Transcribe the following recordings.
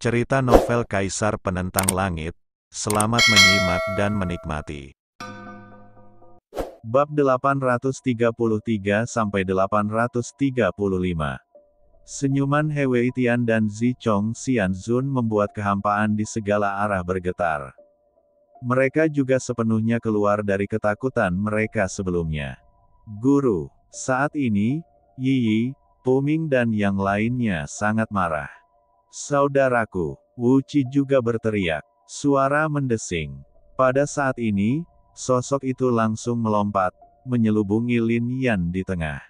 Cerita novel Kaisar Penentang Langit. Selamat menyimak dan menikmati. Bab 833-835. Senyuman He Weitian dan Zi Chong Xianzun membuat kehampaan di segala arah bergetar. Mereka juga sepenuhnya keluar dari ketakutan mereka sebelumnya. Guru, saat ini, Yi, Puming dan yang lainnya sangat marah. Saudaraku, Wu Qi juga berteriak. Suara mendesing. Pada saat ini, sosok itu langsung melompat, menyelubungi Lin Yan di tengah.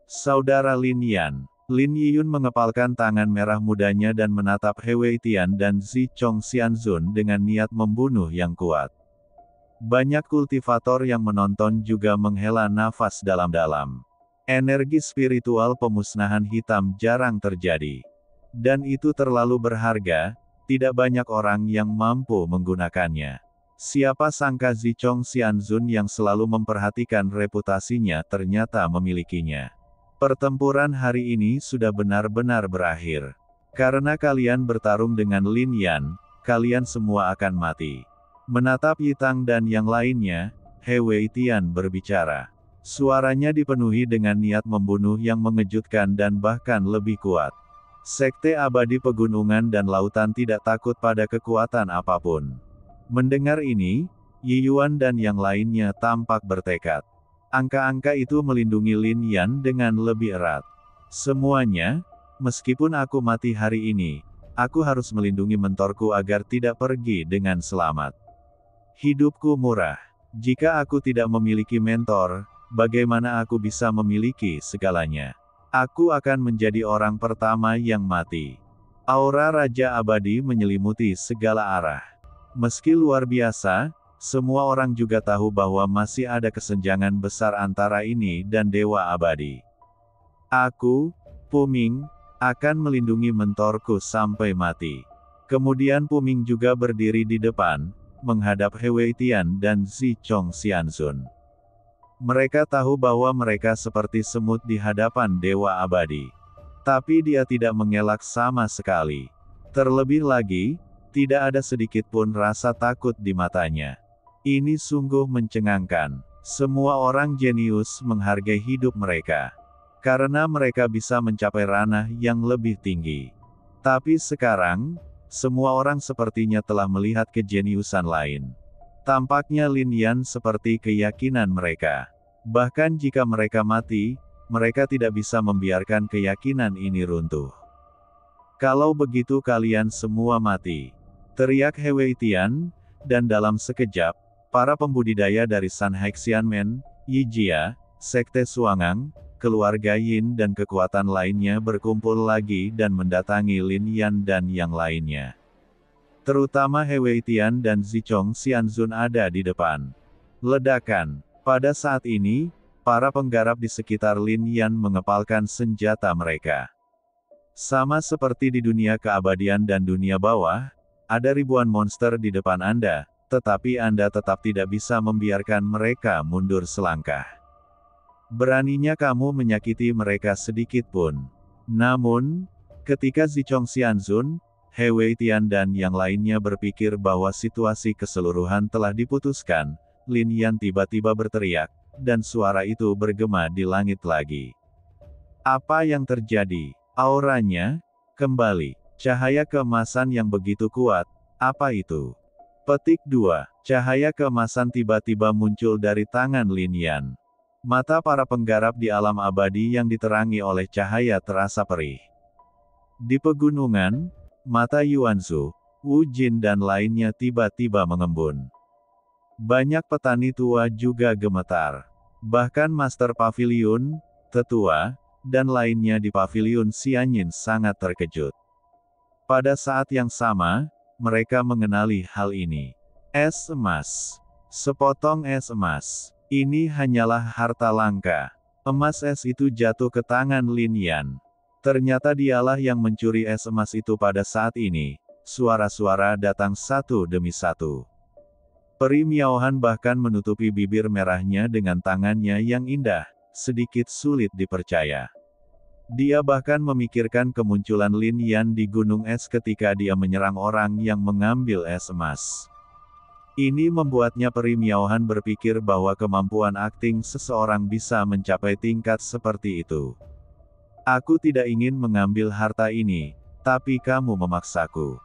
Saudara Lin Yan. Lin Yiyun mengepalkan tangan merah mudanya dan menatap He Weitian dan Zi Chong Xianzun dengan niat membunuh yang kuat. Banyak kultivator yang menonton juga menghela nafas dalam-dalam. Energi spiritual pemusnahan hitam jarang terjadi. Dan itu terlalu berharga, tidak banyak orang yang mampu menggunakannya. Siapa sangka Zi Chong Xianzun yang selalu memperhatikan reputasinya ternyata memilikinya. Pertempuran hari ini sudah benar-benar berakhir. Karena kalian bertarung dengan Lin Yan, kalian semua akan mati. Menatap Yitang dan yang lainnya, He Weitian berbicara. Suaranya dipenuhi dengan niat membunuh yang mengejutkan dan bahkan lebih kuat. Sekte abadi pegunungan dan lautan tidak takut pada kekuatan apapun. Mendengar ini, Yi Yuan dan yang lainnya tampak bertekad. Angka-angka itu melindungi Lin Yan dengan lebih erat. Semuanya, meskipun aku mati hari ini, aku harus melindungi mentorku agar tidak pergi dengan selamat. Hidupku murah. Jika aku tidak memiliki mentor, bagaimana aku bisa memiliki segalanya? Aku akan menjadi orang pertama yang mati. Aura Raja Abadi menyelimuti segala arah. Meski luar biasa, semua orang juga tahu bahwa masih ada kesenjangan besar antara ini dan Dewa Abadi. Aku, Puming, akan melindungi mentorku sampai mati. Kemudian Puming juga berdiri di depan, menghadap He Weitian dan Zi Chong Xianzun. Mereka tahu bahwa mereka seperti semut di hadapan Dewa Abadi. Tapi dia tidak mengelak sama sekali. Terlebih lagi, tidak ada sedikit pun rasa takut di matanya. Ini sungguh mencengangkan. Semua orang jenius menghargai hidup mereka. Karena mereka bisa mencapai ranah yang lebih tinggi. Tapi sekarang, semua orang sepertinya telah melihat kejeniusan lain. Tampaknya Lin Yan seperti keyakinan mereka. Bahkan jika mereka mati, mereka tidak bisa membiarkan keyakinan ini runtuh. Kalau begitu kalian semua mati. Teriak He Weitian, dan dalam sekejap, para pembudidaya dari San Haixianmen, Yi Jia, Sekte Suangang, keluarga Yin dan kekuatan lainnya berkumpul lagi dan mendatangi Lin Yan dan yang lainnya. Terutama He Weitian dan Zi Chong Xianzun ada di depan. Ledakan. Pada saat ini, para penggarap di sekitar Lin Yan mengepalkan senjata mereka. Sama seperti di dunia keabadian dan dunia bawah, ada ribuan monster di depan Anda, tetapi Anda tetap tidak bisa membiarkan mereka mundur selangkah. Beraninya kamu menyakiti mereka sedikit pun. Namun, ketika Zi Chong Xianzun, He Weitian dan yang lainnya berpikir bahwa situasi keseluruhan telah diputuskan, Lin Yan tiba-tiba berteriak, dan suara itu bergema di langit lagi. Apa yang terjadi? Auranya kembali. Cahaya keemasan yang begitu kuat. Apa itu? Petik 2. Cahaya keemasan tiba-tiba muncul dari tangan Lin Yan. Mata para penggarap di alam abadi yang diterangi oleh cahaya terasa perih. Di pegunungan, mata Yuanzu, Wu Jin dan lainnya tiba-tiba mengembun. Banyak petani tua juga gemetar. Bahkan Master Pavilion, Tetua, dan lainnya di Pavilion Xianyin sangat terkejut. Pada saat yang sama, mereka mengenali hal ini. Es emas. Sepotong es emas. Ini hanyalah harta langka. Emas es itu jatuh ke tangan Lin Yan. Ternyata dialah yang mencuri es emas itu pada saat ini. Suara-suara datang satu demi satu. Peri Miaohan bahkan menutupi bibir merahnya dengan tangannya yang indah, sedikit sulit dipercaya. Dia bahkan memikirkan kemunculan Lin Yan di gunung es ketika dia menyerang orang yang mengambil es emas. Ini membuatnya Peri Miaohan berpikir bahwa kemampuan akting seseorang bisa mencapai tingkat seperti itu. Aku tidak ingin mengambil harta ini, tapi kamu memaksaku.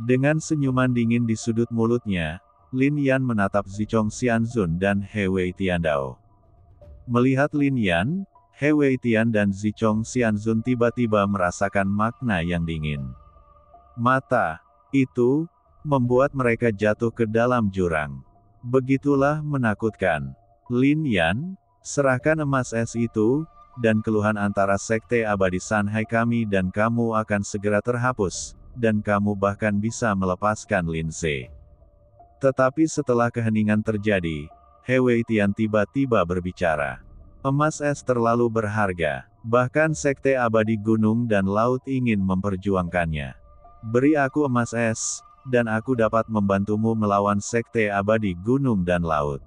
Dengan senyuman dingin di sudut mulutnya, Lin Yan menatap Zichong Xianzun dan He Wei Tiandao. Melihat Lin Yan, He Wei Tian dan Zichong Xianzun tiba-tiba merasakan makna yang dingin. Mata itu membuat mereka jatuh ke dalam jurang. Begitulah menakutkan. Lin Yan, serahkan emas es itu, dan keluhan antara Sekte Abadi Sanhai kami dan kamu akan segera terhapus, dan kamu bahkan bisa melepaskan Lin Ze. Tetapi setelah keheningan terjadi, He Wei Tian tiba-tiba berbicara. Emas es terlalu berharga, bahkan Sekte Abadi Gunung dan Laut ingin memperjuangkannya. Beri aku emas es, dan aku dapat membantumu melawan Sekte Abadi Gunung dan Laut.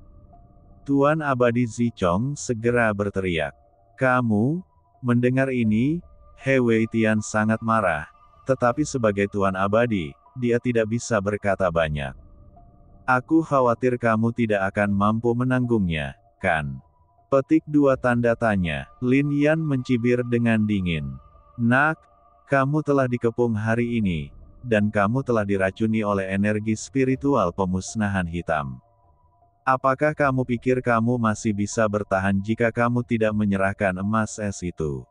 Tuan Abadi Zichong segera berteriak. Kamu? Mendengar ini, He Wei Tian sangat marah, tetapi sebagai Tuan Abadi, dia tidak bisa berkata banyak. Aku khawatir kamu tidak akan mampu menanggungnya, kan? Petik 2 tanda tanya. Lin Yan mencibir dengan dingin. Nak, kamu telah dikepung hari ini, dan kamu telah diracuni oleh energi spiritual pemusnahan hitam. Apakah kamu pikir kamu masih bisa bertahan jika kamu tidak menyerahkan emas es itu?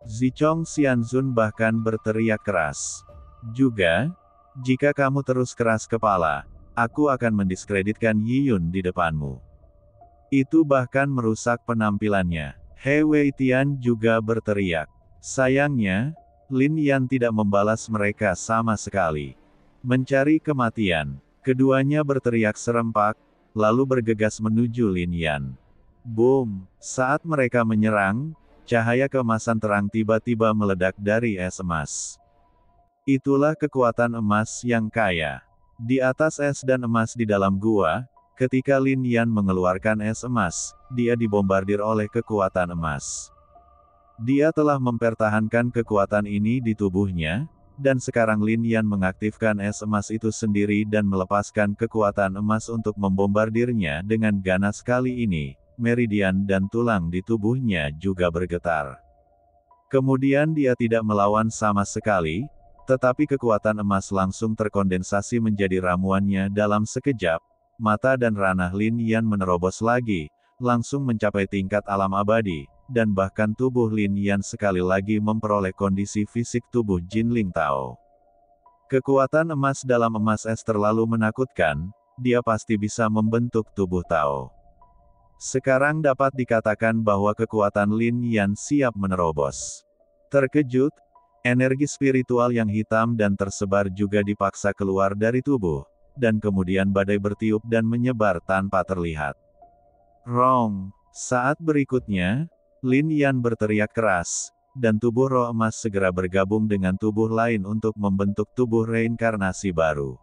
Zichong Xianzun bahkan berteriak keras. Juga, jika kamu terus keras kepala, aku akan mendiskreditkan Yiyun di depanmu. Itu bahkan merusak penampilannya. He Wei Tian juga berteriak. Sayangnya, Lin Yan tidak membalas mereka sama sekali. Mencari kematian. Keduanya berteriak serempak, lalu bergegas menuju Lin Yan. Boom! Saat mereka menyerang, cahaya keemasan terang tiba-tiba meledak dari es emas. Itulah kekuatan emas yang kaya. Di atas es dan emas di dalam gua, ketika Lin Yan mengeluarkan es emas, dia dibombardir oleh kekuatan emas. Dia telah mempertahankan kekuatan ini di tubuhnya, dan sekarang Lin Yan mengaktifkan es emas itu sendiri dan melepaskan kekuatan emas untuk membombardirnya dengan ganas. Kali ini, meridian dan tulang di tubuhnya juga bergetar. Kemudian dia tidak melawan sama sekali, tetapi kekuatan emas langsung terkondensasi menjadi ramuannya dalam sekejap. Mata dan ranah Lin Yan menerobos lagi, langsung mencapai tingkat alam abadi, dan bahkan tubuh Lin Yan sekali lagi memperoleh kondisi fisik tubuh Jinling Tao. Kekuatan emas dalam emas es terlalu menakutkan, dia pasti bisa membentuk tubuh Tao. Sekarang dapat dikatakan bahwa kekuatan Lin Yan siap menerobos. Terkejut, energi spiritual yang hitam dan tersebar juga dipaksa keluar dari tubuh. Dan kemudian badai bertiup dan menyebar tanpa terlihat. Rong! Saat berikutnya, Lin Yan berteriak keras, dan tubuh roh emas segera bergabung dengan tubuh lain untuk membentuk tubuh reinkarnasi baru.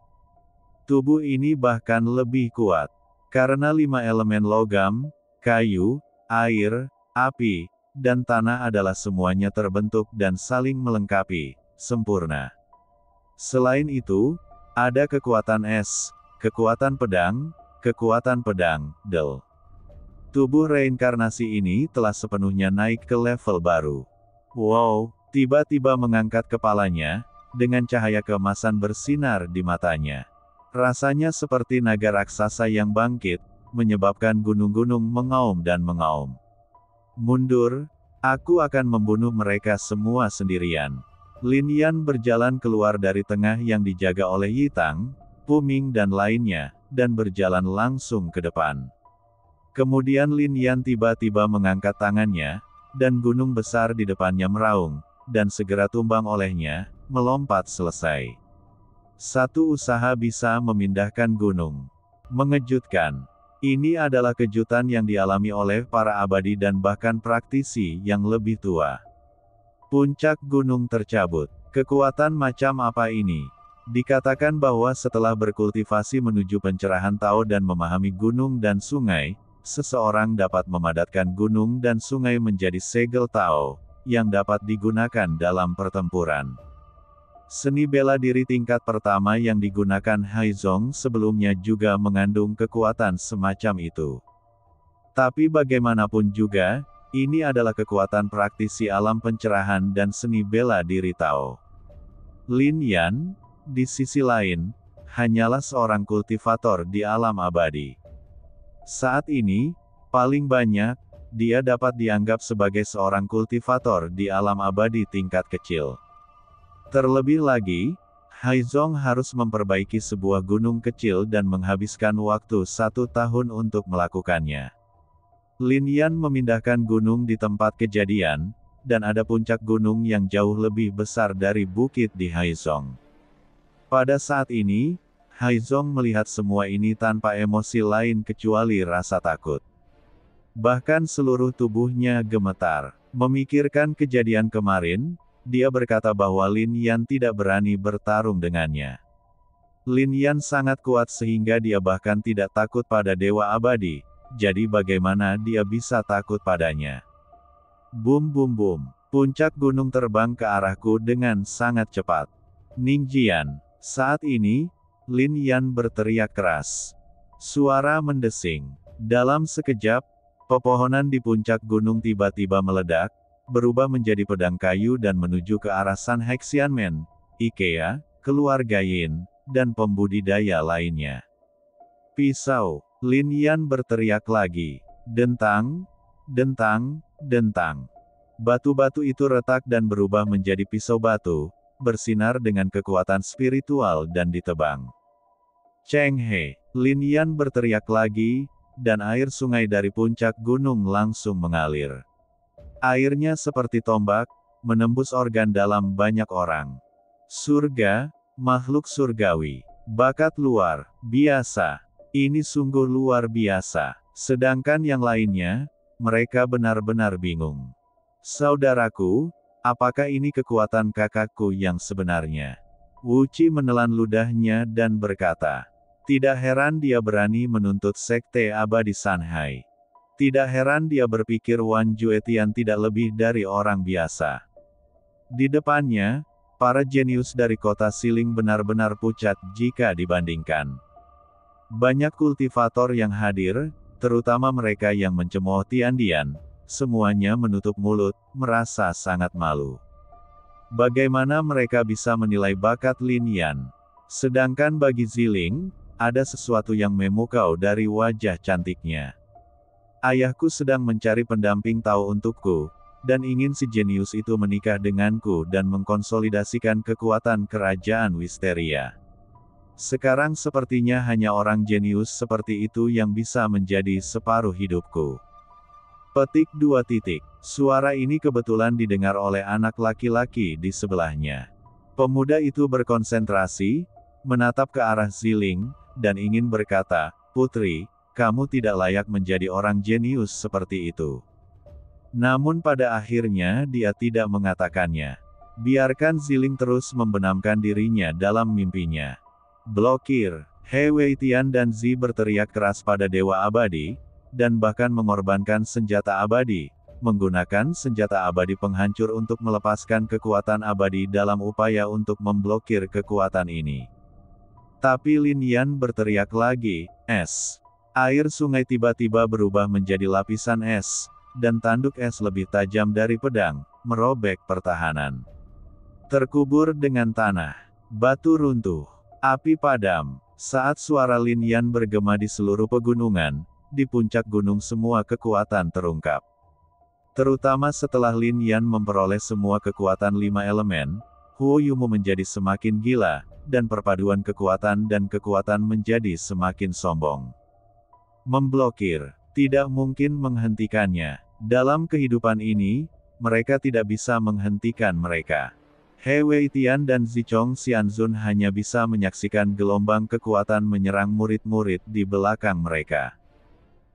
Tubuh ini bahkan lebih kuat, karena 5 elemen logam, kayu, air, api, dan tanah adalah semuanya terbentuk dan saling melengkapi, sempurna. Selain itu, ada kekuatan es, kekuatan pedang, del. Tubuh reinkarnasi ini telah sepenuhnya naik ke level baru. Wow, tiba-tiba mengangkat kepalanya, dengan cahaya keemasan bersinar di matanya. Rasanya seperti naga raksasa yang bangkit, menyebabkan gunung-gunung mengaum dan mengaum. Mundur, aku akan membunuh mereka semua sendirian. Lin Yan berjalan keluar dari tengah yang dijaga oleh Yi Tang, Pu Ming dan lainnya, dan berjalan langsung ke depan. Kemudian Lin Yan tiba-tiba mengangkat tangannya, dan gunung besar di depannya meraung, dan segera tumbang olehnya, melompat selesai. Satu usaha bisa memindahkan gunung. Mengejutkan. Ini adalah kejutan yang dialami oleh para abadi dan bahkan praktisi yang lebih tua. Puncak gunung tercabut. Kekuatan macam apa ini? Dikatakan bahwa setelah berkultivasi menuju pencerahan Tao dan memahami gunung dan sungai, seseorang dapat memadatkan gunung dan sungai menjadi segel Tao, yang dapat digunakan dalam pertempuran. Seni bela diri tingkat pertama yang digunakan Haizong sebelumnya juga mengandung kekuatan semacam itu. Tapi bagaimanapun juga, ini adalah kekuatan praktisi alam pencerahan dan seni bela diri Tao. Lin Yan, di sisi lain, hanyalah seorang kultivator di alam abadi. Saat ini, paling banyak, dia dapat dianggap sebagai seorang kultivator di alam abadi tingkat kecil. Terlebih lagi, Haizong harus memperbaiki sebuah gunung kecil dan menghabiskan waktu 1 tahun untuk melakukannya. Lin Yan memindahkan gunung di tempat kejadian, dan ada puncak gunung yang jauh lebih besar dari bukit di Haizong. Pada saat ini, Haizong melihat semua ini tanpa emosi lain kecuali rasa takut. Bahkan seluruh tubuhnya gemetar. Memikirkan kejadian kemarin, dia berkata bahwa Lin Yan tidak berani bertarung dengannya. Lin Yan sangat kuat sehingga dia bahkan tidak takut pada Dewa Abadi, jadi bagaimana dia bisa takut padanya? Bum bum bum, puncak gunung terbang ke arahku dengan sangat cepat. Ningjian, saat ini, Lin Yan berteriak keras. Suara mendesing. Dalam sekejap, pepohonan di puncak gunung tiba-tiba meledak, berubah menjadi pedang kayu dan menuju ke arah Sun Hexianmen, Ikea, keluarga Yin, dan pembudidaya lainnya. Pisau, Lin Yan berteriak lagi. Dentang, dentang, dentang. Batu-batu itu retak dan berubah menjadi pisau batu, bersinar dengan kekuatan spiritual dan ditebang. Cheng He, Lin Yan berteriak lagi, dan air sungai dari puncak gunung langsung mengalir. Airnya seperti tombak, menembus organ dalam banyak orang. Surga, makhluk surgawi, bakat luar biasa. Ini sungguh luar biasa. Sedangkan yang lainnya, mereka benar-benar bingung. Saudaraku, apakah ini kekuatan kakakku yang sebenarnya? Wu Qi menelan ludahnya dan berkata, tidak heran dia berani menuntut sekte abadi Sanhai. Tidak heran dia berpikir Wan Juetian tidak lebih dari orang biasa. Di depannya, para jenius dari kota Siling benar-benar pucat jika dibandingkan. Banyak kultivator yang hadir, terutama mereka yang mencemooh Tiandian, semuanya menutup mulut, merasa sangat malu. Bagaimana mereka bisa menilai bakat Lin Yan? Sedangkan bagi Ziling, ada sesuatu yang memukau dari wajah cantiknya. Ayahku sedang mencari pendamping Tao untukku, dan ingin si jenius itu menikah denganku dan mengkonsolidasikan kekuatan kerajaan Wisteria. Sekarang sepertinya hanya orang jenius seperti itu yang bisa menjadi separuh hidupku. Petik 2. Suara ini kebetulan didengar oleh anak laki-laki di sebelahnya. Pemuda itu berkonsentrasi, menatap ke arah Ziling, dan ingin berkata, "Putri, kamu tidak layak menjadi orang jenius seperti itu." Namun pada akhirnya dia tidak mengatakannya. Biarkan Ziling terus membenamkan dirinya dalam mimpinya. Blokir. He Weitian dan Zi berteriak keras pada Dewa Abadi, dan bahkan mengorbankan senjata abadi, menggunakan senjata abadi penghancur untuk melepaskan kekuatan abadi dalam upaya untuk memblokir kekuatan ini. Tapi Lin Yan berteriak lagi, es. Air sungai tiba-tiba berubah menjadi lapisan es, dan tanduk es lebih tajam dari pedang, merobek pertahanan. Terkubur dengan tanah. Batu runtuh. Api padam. Saat suara Lin Yan bergema di seluruh pegunungan, di puncak gunung semua kekuatan terungkap. Terutama setelah Lin Yan memperoleh semua kekuatan 5 elemen, Huo Yumu menjadi semakin gila, dan perpaduan kekuatan dan kekuatan menjadi semakin sombong. Memblokir, tidak mungkin menghentikannya. Dalam kehidupan ini, mereka tidak bisa menghentikan mereka. He Weitian dan Zichong Xianzun hanya bisa menyaksikan gelombang kekuatan menyerang murid-murid di belakang mereka.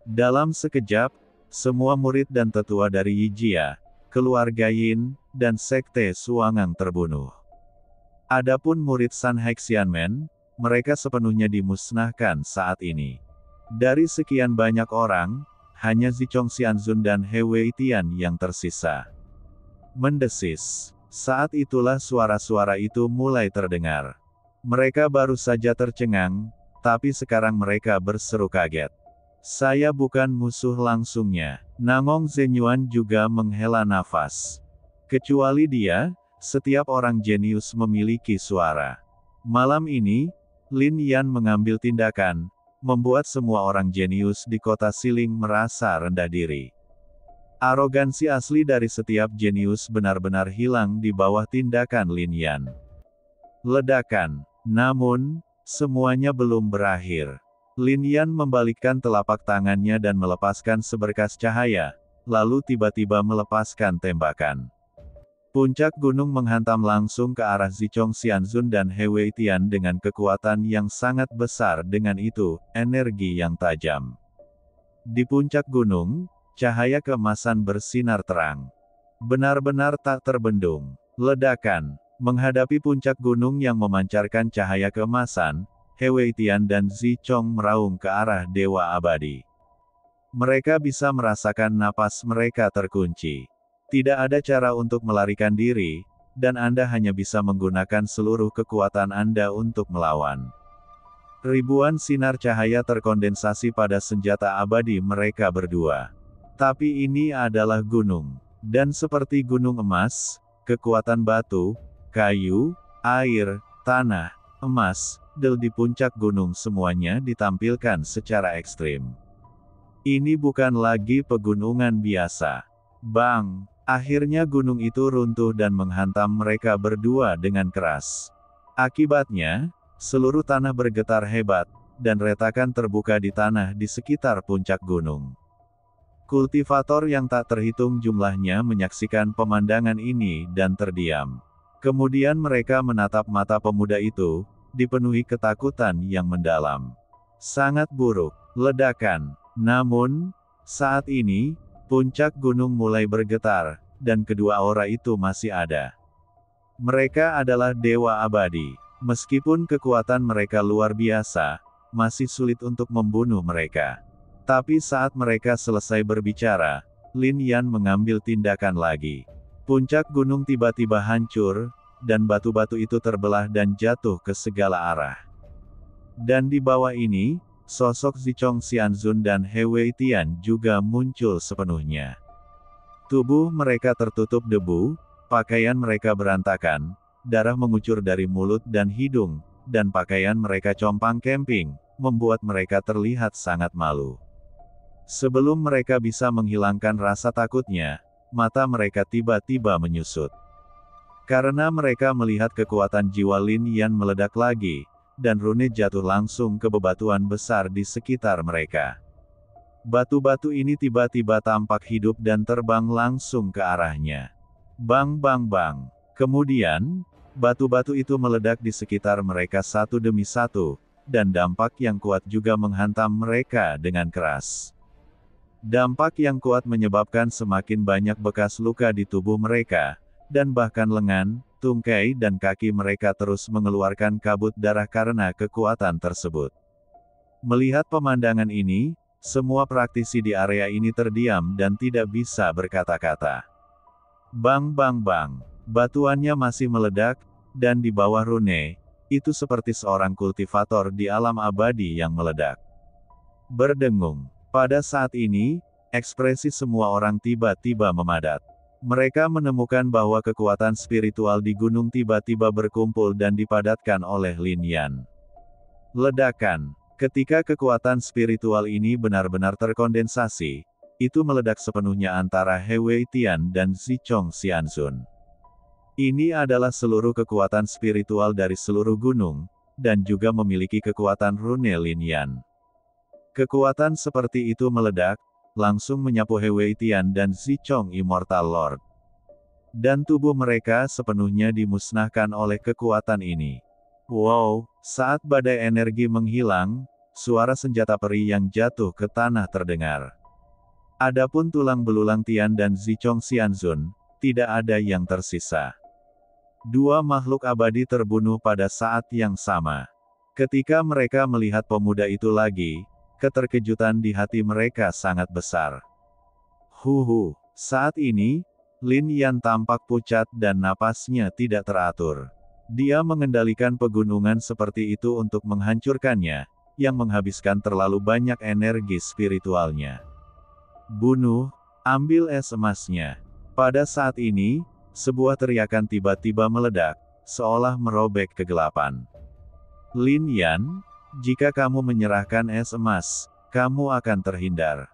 Dalam sekejap, semua murid dan tetua dari Yijia, keluarga Yin, dan sekte Suangang terbunuh. Adapun murid Sun Hexianmen, mereka sepenuhnya dimusnahkan saat ini. Dari sekian banyak orang, hanya Zichong Xianzun dan He Weitian yang tersisa. mendesis. Saat itulah suara-suara itu mulai terdengar. Mereka baru saja tercengang, tapi sekarang mereka berseru kaget. Saya bukan musuh langsungnya. Nangong Zenyuan juga menghela nafas. Kecuali dia, setiap orang jenius memiliki suara. Malam ini, Lin Yan mengambil tindakan, membuat semua orang jenius di kota Siling merasa rendah diri. Arogansi asli dari setiap jenius benar-benar hilang di bawah tindakan Lin Yan. Ledakan. Namun, semuanya belum berakhir. Lin Yan membalikkan telapak tangannya dan melepaskan seberkas cahaya, lalu tiba-tiba melepaskan tembakan. Puncak gunung menghantam langsung ke arah Zichong Xianzun dan He Weitian dengan kekuatan yang sangat besar. Dengan itu, energi yang tajam. Di puncak gunung, cahaya keemasan bersinar terang. Benar-benar tak terbendung. Ledakan. Menghadapi puncak gunung yang memancarkan cahaya keemasan, He Weitian dan Zichong meraung ke arah Dewa Abadi. Mereka bisa merasakan napas mereka terkunci. Tidak ada cara untuk melarikan diri, dan Anda hanya bisa menggunakan seluruh kekuatan Anda untuk melawan. Ribuan sinar cahaya terkondensasi pada senjata abadi mereka berdua. Tapi ini adalah gunung. Dan seperti gunung emas, kekuatan batu, kayu, air, tanah, emas, di puncak gunung semuanya ditampilkan secara ekstrim. Ini bukan lagi pegunungan biasa. Bang! Akhirnya gunung itu runtuh dan menghantam mereka berdua dengan keras. Akibatnya, seluruh tanah bergetar hebat, dan retakan terbuka di tanah di sekitar puncak gunung. Kultivator yang tak terhitung jumlahnya menyaksikan pemandangan ini dan terdiam. Kemudian mereka menatap mata pemuda itu, dipenuhi ketakutan yang mendalam. Sangat buruk. Ledakan. Namun, saat ini, puncak gunung mulai bergetar, dan kedua aura itu masih ada. Mereka adalah Dewa Abadi. Meskipun kekuatan mereka luar biasa, masih sulit untuk membunuh mereka. Tapi saat mereka selesai berbicara, Lin Yan mengambil tindakan lagi. Puncak gunung tiba-tiba hancur, dan batu-batu itu terbelah dan jatuh ke segala arah. Dan di bawah ini, sosok Zichong Xianzun dan He Weitian juga muncul sepenuhnya. Tubuh mereka tertutup debu, pakaian mereka berantakan, darah mengucur dari mulut dan hidung, dan pakaian mereka compang-camping, membuat mereka terlihat sangat malu. Sebelum mereka bisa menghilangkan rasa takutnya, mata mereka tiba-tiba menyusut. Karena mereka melihat kekuatan jiwa Lin Yan meledak lagi, dan rune jatuh langsung ke bebatuan besar di sekitar mereka. Batu-batu ini tiba-tiba tampak hidup dan terbang langsung ke arahnya. Bang bang bang. Kemudian, batu-batu itu meledak di sekitar mereka satu demi satu, dan dampak yang kuat juga menghantam mereka dengan keras. Dampak yang kuat menyebabkan semakin banyak bekas luka di tubuh mereka, dan bahkan lengan, tungkai dan kaki mereka terus mengeluarkan kabut darah karena kekuatan tersebut. Melihat pemandangan ini, semua praktisi di area ini terdiam dan tidak bisa berkata-kata. Bang bang bang, batuannya masih meledak, dan di bawah rune, itu seperti seorang kultivator di alam abadi yang meledak. Berdengung. Pada saat ini, ekspresi semua orang tiba-tiba memadat. Mereka menemukan bahwa kekuatan spiritual di gunung tiba-tiba berkumpul dan dipadatkan oleh Lin Yan. Ledakan. Ketika kekuatan spiritual ini benar-benar terkondensasi, itu meledak sepenuhnya antara He Weitian dan Zichong Xianzun. Ini adalah seluruh kekuatan spiritual dari seluruh gunung, dan juga memiliki kekuatan rune Lin Yan. Kekuatan seperti itu meledak, langsung menyapu He Weitian dan Zichong Immortal Lord. Dan tubuh mereka sepenuhnya dimusnahkan oleh kekuatan ini. Wow, saat badai energi menghilang, suara senjata peri yang jatuh ke tanah terdengar. Adapun tulang belulang Tian dan Zichong Xianzun, tidak ada yang tersisa. Dua makhluk abadi terbunuh pada saat yang sama. Ketika mereka melihat pemuda itu lagi, keterkejutan di hati mereka sangat besar. Saat ini, Lin Yan tampak pucat dan napasnya tidak teratur. Dia mengendalikan pegunungan seperti itu untuk menghancurkannya, yang menghabiskan terlalu banyak energi spiritualnya. Bunuh, ambil es emasnya. Pada saat ini, sebuah teriakan tiba-tiba meledak, seolah merobek kegelapan. Lin Yan, jika kamu menyerahkan es emas, kamu akan terhindar.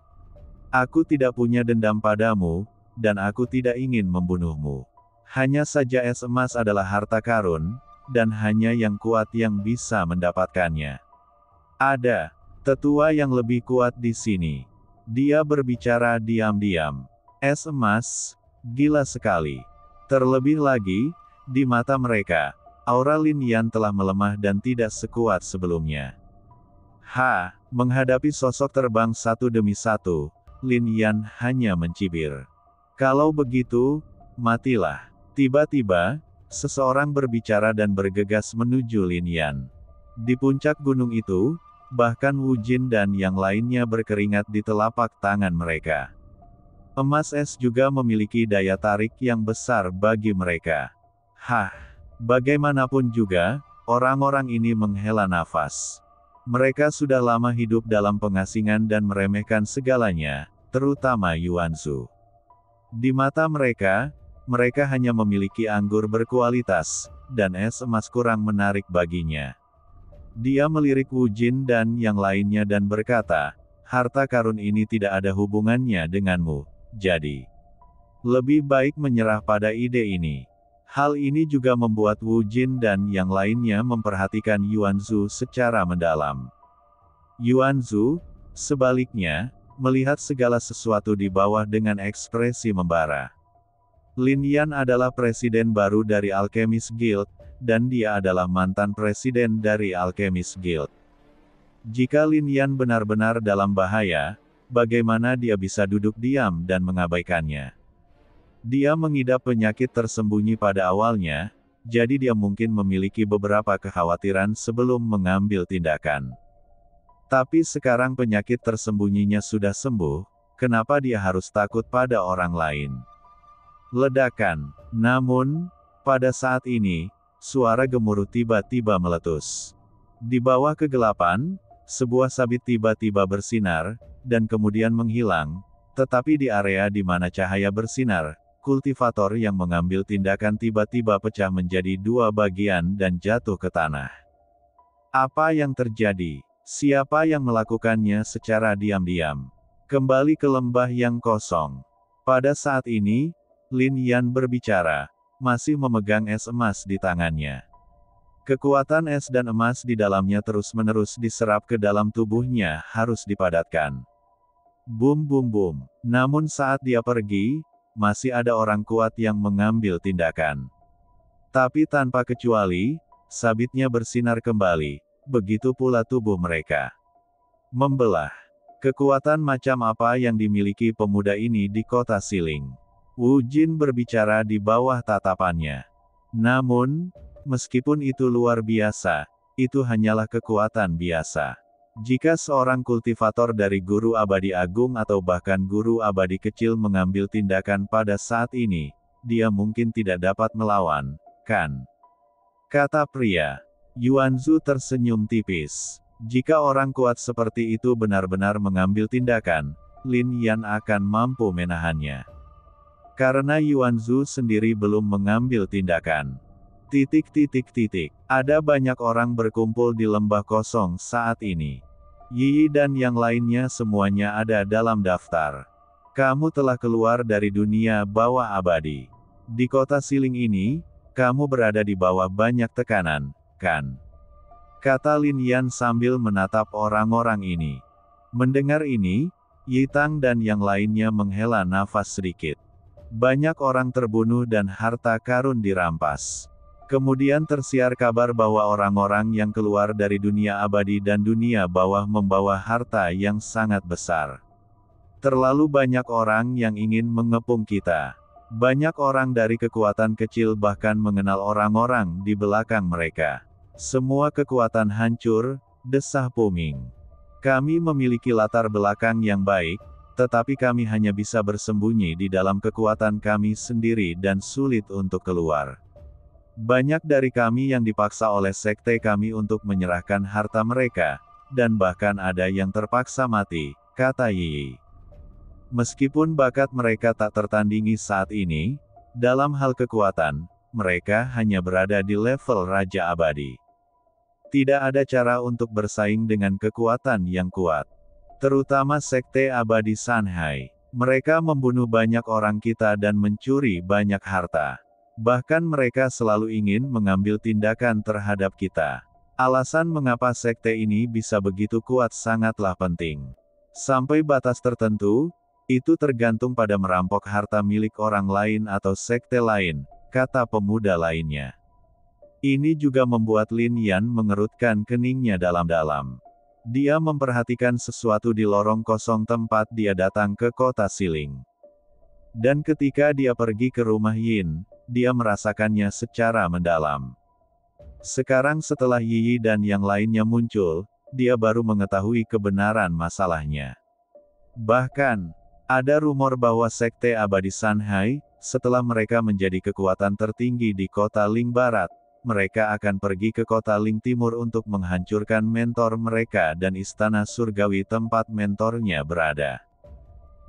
Aku tidak punya dendam padamu, dan aku tidak ingin membunuhmu. Hanya saja es emas adalah harta karun, dan hanya yang kuat yang bisa mendapatkannya. Ada tetua yang lebih kuat di sini. Dia berbicara diam-diam. Es emas, gila sekali. Terlebih lagi, di mata mereka, aura Lin Yan telah melemah dan tidak sekuat sebelumnya. Menghadapi sosok terbang satu demi satu, Lin Yan hanya mencibir. Kalau begitu, matilah. Tiba-tiba, seseorang berbicara dan bergegas menuju Lin Yan. Di puncak gunung itu, bahkan Wu Jin dan yang lainnya berkeringat di telapak tangan mereka. Emas es juga memiliki daya tarik yang besar bagi mereka. Bagaimanapun juga, orang-orang ini menghela nafas. Mereka sudah lama hidup dalam pengasingan dan meremehkan segalanya, terutama Yuanzu. Di mata mereka, mereka hanya memiliki anggur berkualitas, dan es emas kurang menarik baginya. Dia melirik Wu Jin dan yang lainnya dan berkata, harta karun ini tidak ada hubungannya denganmu, jadi lebih baik menyerah pada ide ini. Hal ini juga membuat Wu Jin dan yang lainnya memperhatikan Yuanzu secara mendalam. Yuanzu, sebaliknya, melihat segala sesuatu di bawah dengan ekspresi membara. Lin Yan adalah presiden baru dari Alchemist Guild, dan dia adalah mantan presiden dari Alchemist Guild. Jika Lin Yan benar-benar dalam bahaya, bagaimana dia bisa duduk diam dan mengabaikannya? Dia mengidap penyakit tersembunyi pada awalnya, jadi dia mungkin memiliki beberapa kekhawatiran sebelum mengambil tindakan. Tapi sekarang penyakit tersembunyinya sudah sembuh, kenapa dia harus takut pada orang lain? Ledakan. Namun, pada saat ini, suara gemuruh tiba-tiba meletus. Di bawah kegelapan, sebuah sabit tiba-tiba bersinar, dan kemudian menghilang, tetapi di area di mana cahaya bersinar, kultivator yang mengambil tindakan tiba-tiba pecah menjadi dua bagian dan jatuh ke tanah. Apa yang terjadi? Siapa yang melakukannya secara diam-diam? Kembali ke lembah yang kosong. Pada saat ini, Lin Yan berbicara, masih memegang es emas di tangannya. Kekuatan es dan emas di dalamnya terus-menerus diserap ke dalam tubuhnya harus dipadatkan. Bum bum bum. Namun saat dia pergi, masih ada orang kuat yang mengambil tindakan. Tapi tanpa kecuali, sabitnya bersinar kembali, begitu pula tubuh mereka. Membelah. Kekuatan macam apa yang dimiliki pemuda ini di kota Siling? Wu Jin berbicara di bawah tatapannya. Namun, meskipun itu luar biasa, itu hanyalah kekuatan biasa. Jika seorang kultivator dari guru abadi agung atau bahkan guru abadi kecil mengambil tindakan pada saat ini, dia mungkin tidak dapat melawan, kan? Kata pria. Yuanzu tersenyum tipis. Jika orang kuat seperti itu benar-benar mengambil tindakan, Lin Yan akan mampu menahannya. Karena Yuanzu sendiri belum mengambil tindakan. Ada banyak orang berkumpul di lembah kosong saat ini. Yi dan yang lainnya semuanya ada dalam daftar. Kamu telah keluar dari dunia bawah abadi. Di kota Siling ini, kamu berada di bawah banyak tekanan, kan? Kata Lin Yan sambil menatap orang-orang ini. Mendengar ini, Yi Tang dan yang lainnya menghela nafas sedikit. Banyak orang terbunuh dan harta karun dirampas. Kemudian tersiar kabar bahwa orang-orang yang keluar dari dunia abadi dan dunia bawah membawa harta yang sangat besar. Terlalu banyak orang yang ingin mengepung kita. Banyak orang dari kekuatan kecil bahkan mengenal orang-orang di belakang mereka. Semua kekuatan hancur, desah Puming. Kami memiliki latar belakang yang baik, tetapi kami hanya bisa bersembunyi di dalam kekuatan kami sendiri dan sulit untuk keluar. Banyak dari kami yang dipaksa oleh sekte kami untuk menyerahkan harta mereka, dan bahkan ada yang terpaksa mati, kata Yi. Meskipun bakat mereka tak tertandingi saat ini, dalam hal kekuatan, mereka hanya berada di level Raja Abadi. Tidak ada cara untuk bersaing dengan kekuatan yang kuat. Terutama Sekte Abadi Sanhai. Mereka membunuh banyak orang kita dan mencuri banyak harta. Bahkan mereka selalu ingin mengambil tindakan terhadap kita. Alasan mengapa sekte ini bisa begitu kuat sangatlah penting. Sampai batas tertentu, itu tergantung pada merampok harta milik orang lain atau sekte lain, kata pemuda lainnya. Ini juga membuat Lin Yan mengerutkan keningnya dalam-dalam. Dia memperhatikan sesuatu di lorong kosong tempat dia datang ke kota Siling. Dan ketika dia pergi ke rumah Yin, dia merasakannya secara mendalam. Sekarang setelah Yi dan yang lainnya muncul, dia baru mengetahui kebenaran masalahnya. Bahkan, ada rumor bahwa Sekte Abadi Sanhai, setelah mereka menjadi kekuatan tertinggi di kota Ling Barat, mereka akan pergi ke kota Ling Timur untuk menghancurkan mentor mereka dan istana surgawi tempat mentornya berada.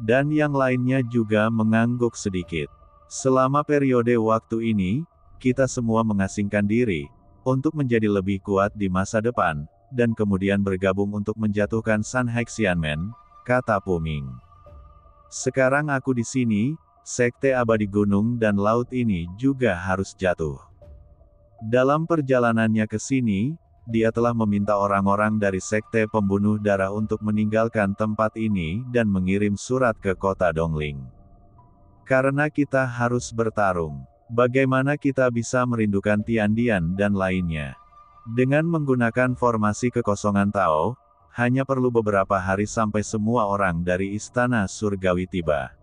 Dan yang lainnya juga mengangguk sedikit. Selama periode waktu ini, kita semua mengasingkan diri, untuk menjadi lebih kuat di masa depan, dan kemudian bergabung untuk menjatuhkan Sanhai Xianmen, kata Puming. Sekarang aku di sini, Sekte Abadi Gunung dan Laut ini juga harus jatuh. Dalam perjalanannya ke sini, dia telah meminta orang-orang dari Sekte Pembunuh Darah untuk meninggalkan tempat ini dan mengirim surat ke kota Dongling. Karena kita harus bertarung, bagaimana kita bisa merindukan Tiandian dan lainnya? Dengan menggunakan formasi kekosongan Tao, hanya perlu beberapa hari sampai semua orang dari Istana Surgawi tiba.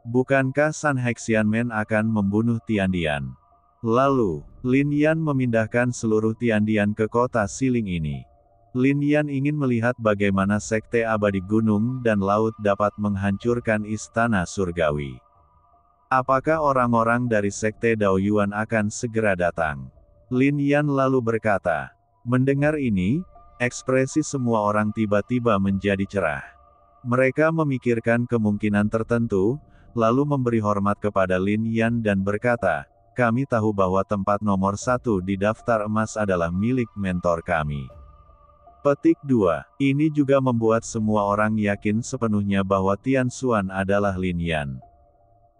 Bukankah Sanhai Xianmen akan membunuh Tiandian? Lalu, Lin Yan memindahkan seluruh Tiandian ke kota Siling ini. Lin Yan ingin melihat bagaimana Sekte Abadi Gunung dan Laut dapat menghancurkan Istana Surgawi. Apakah orang-orang dari Sekte Daoyuan akan segera datang? Lin Yan lalu berkata. Mendengar ini, ekspresi semua orang tiba-tiba menjadi cerah. Mereka memikirkan kemungkinan tertentu, lalu memberi hormat kepada Lin Yan dan berkata, kami tahu bahwa tempat nomor 1 di daftar emas adalah milik mentor kami. Petik 2. Ini juga membuat semua orang yakin sepenuhnya bahwa Tian Xuan adalah Lin Yan.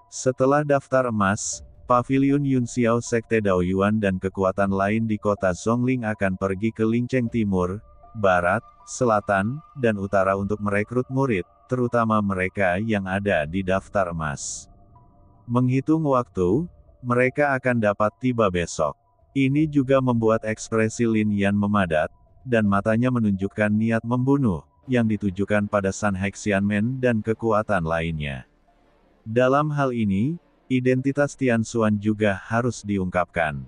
Setelah daftar emas, Paviliun Yunxiao Sekte Daoyuan dan kekuatan lain di kota Zhongling akan pergi ke Lincheng Timur, Barat, Selatan, dan Utara untuk merekrut murid, terutama mereka yang ada di daftar emas. Menghitung waktu, mereka akan dapat tiba besok. Ini juga membuat ekspresi Lin Yan memadat, dan matanya menunjukkan niat membunuh, yang ditujukan pada Sanhai Xianmen dan kekuatan lainnya. Dalam hal ini, identitas Tian Xuan juga harus diungkapkan.